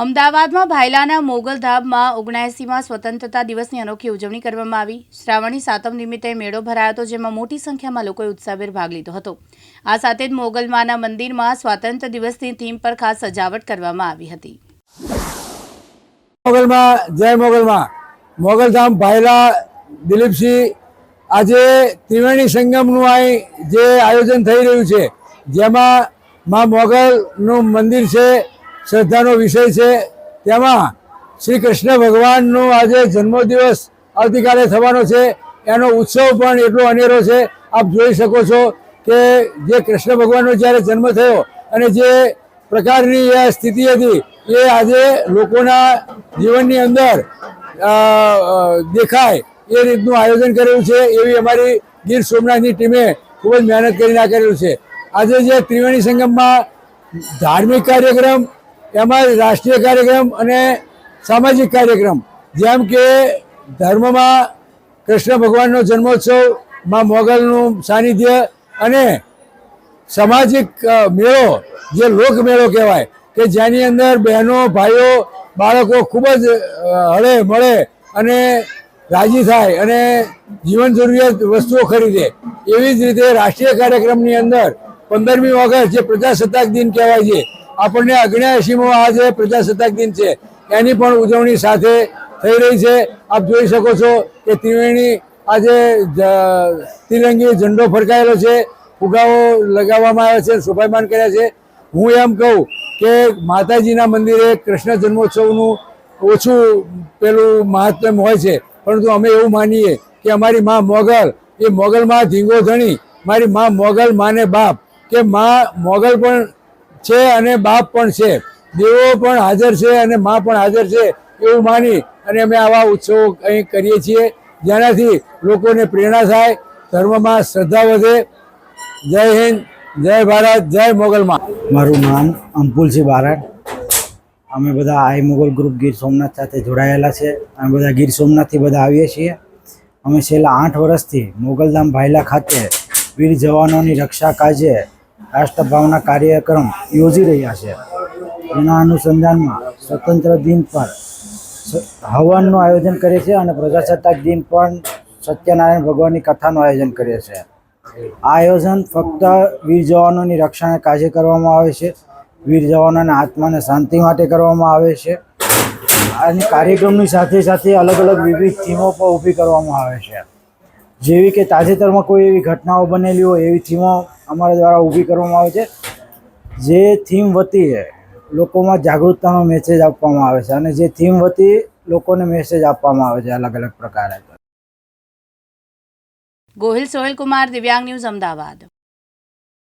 અમદાવાદમાં ભાયલાના મોગલધામમાં 79માં સ્વતંત્રતા દિવસની અનોખી ઉજવણી કરવામાં આવી। શ્રાવણી સાતમ નિમિત્તે મેળો ભરાયો હતો, જેમાં મોટી સંખ્યામાં લોકોએ ઉત્સાહભેર ભાગ લીધો હતો। આ સાથે જ મોગલમાના મંદિરમાં સ્વાતંત્ર્ય દિવસની થીમ પર ખાસ સજાવટ કરવામાં આવી હતી। મોગલમાં જય મોગલમાં મોગલધામ ભાયલા દિલીપસિંહ આજે ત્રિવેણી સંગમનું જે આયોજન થઈ રહ્યું છે, જેમાં માં મોગલનું મંદિર છે, શ્રદ્ધાનો વિષય છે। તેમાં શ્રી કૃષ્ણ ભગવાનનો આજે જન્મદિવસ આવતીકાલે થવાનો છે, એનો ઉત્સવ પણ એટલો અનેરો છે। આપ જોઈ શકો છો કે જે કૃષ્ણ ભગવાનનો જ્યારે જન્મ થયો અને જે પ્રકારની સ્થિતિ હતી એ આજે લોકોના જીવનની અંદર દેખાય એ રીતનું આયોજન કરેલું છે। એવી અમારી ગીર સોમનાથની ટીમે ખૂબ જ મહેનત કરીને આ કરેલું છે। આજે જે ત્રિવેણી સંગમમાં ધાર્મિક કાર્યક્રમ, એમાં રાષ્ટ્રીય કાર્યક્રમ અને સામાજિક કાર્યક્રમ, જેમ કે ધર્મમાં કૃષ્ણ ભગવાનનો જન્મોત્સવ, માં મોગલનું સાનિધ્ય અને સામાજિક મેળો, જે લોકમેળો કહેવાય કે જેની અંદર બહેનો ભાઈઓ બાળકો ખૂબ જ હળે મળે અને રાજી થાય અને જીવન જરૂરિયાત વસ્તુઓ ખરીદે। એવી જ રીતે રાષ્ટ્રીય કાર્યક્રમની અંદર 15મી ઓગસ્ટ જે પ્રજાસત્તાક દિન કહેવાય છે, આપણને 79મો આજે પ્રજાસત્તાક દિન છે, એની પણ ઉજવણી સાથે થઈ રહી છે। આપ જોઈ શકો છો કે ત્રિવેણી આજે તિરંગી ઝંડો ફરકાયેલો છે, ફુગાઓ લગાવવામાં આવ્યા છે, શોભાયમાન કર્યા છે। હું એમ કહું કે માતાજીના મંદિરે કૃષ્ણ જન્મોત્સવનું ઓછું પેલું મહાત્મ્ય હોય છે, પરંતુ અમે એવું માનીએ કે અમારી માં મોગલ એ મોગલમાં ધીંગો ધણી, મારી માં મોગલ માને બાપ, કે માં મોગલ પણ છે અને બાપ પણ છે, દેવો પણ હાજર છે અને માં પણ હાજર છે, એવું માની અને અમે આવા ઉત્સવો અહીં કરીએ છીએ, જેનાથી લોકોને પ્રેરણા થાય, ધર્મમાં શ્રદ્ધા વધે। જય હિન્દ, જય ભારત, જય મોગલમાં। મારું નામ અંપુલસિંહ બારડ। અમે બધા આઈ મોગલ ગ્રુપ ગીર સોમનાથ સાથે જોડાયેલા છે। અમે બધા ગીર સોમનાથથી બધા આવીએ છીએ। અમે છેલ્લા 8 વર્ષથી મોગલધામ ભાયલા ખાતે વીર જવાનોની રક્ષા કાજે રાષ્ટ્રભાવના કાર્યક્રમ યોજી રહ્યા છે। એના અનુસંધાનમાં સ્વતંત્ર દિન પર હવનનું આયોજન કરીએ છીએ અને પ્રજાસત્તાક દિન પણ સત્યનારાયણ ભગવાનની કથાનું આયોજન કરીએ છીએ। આ આયોજન ફક્ત વીર જવાનોની રક્ષાને કાજે કરવામાં આવે છે, વીર જવાનોના આત્માને શાંતિ માટે કરવામાં આવે છે। અને કાર્યક્રમની સાથે સાથે અલગ અલગ વિવિધ થીમો પણ ઊભી કરવામાં આવે છે, જેવી કે તાજેતરમાં કોઈ એવી ઘટનાઓ બનેલી હોય એવી થીમો અમારા દ્વારા ઊભી કરવામાં આવે છે, જે થીમ વતી લોકોમાં જાગૃતતાનો મેસેજ આપવામાં આવે છે અને જે થીમ વતી લોકોને મેસેજ આપવામાં આવે છે અલગ અલગ પ્રકારે। ગોહિલ સોહેલ કુમાર, દિવ્યાંગ ન્યૂઝ, અમદાવાદ।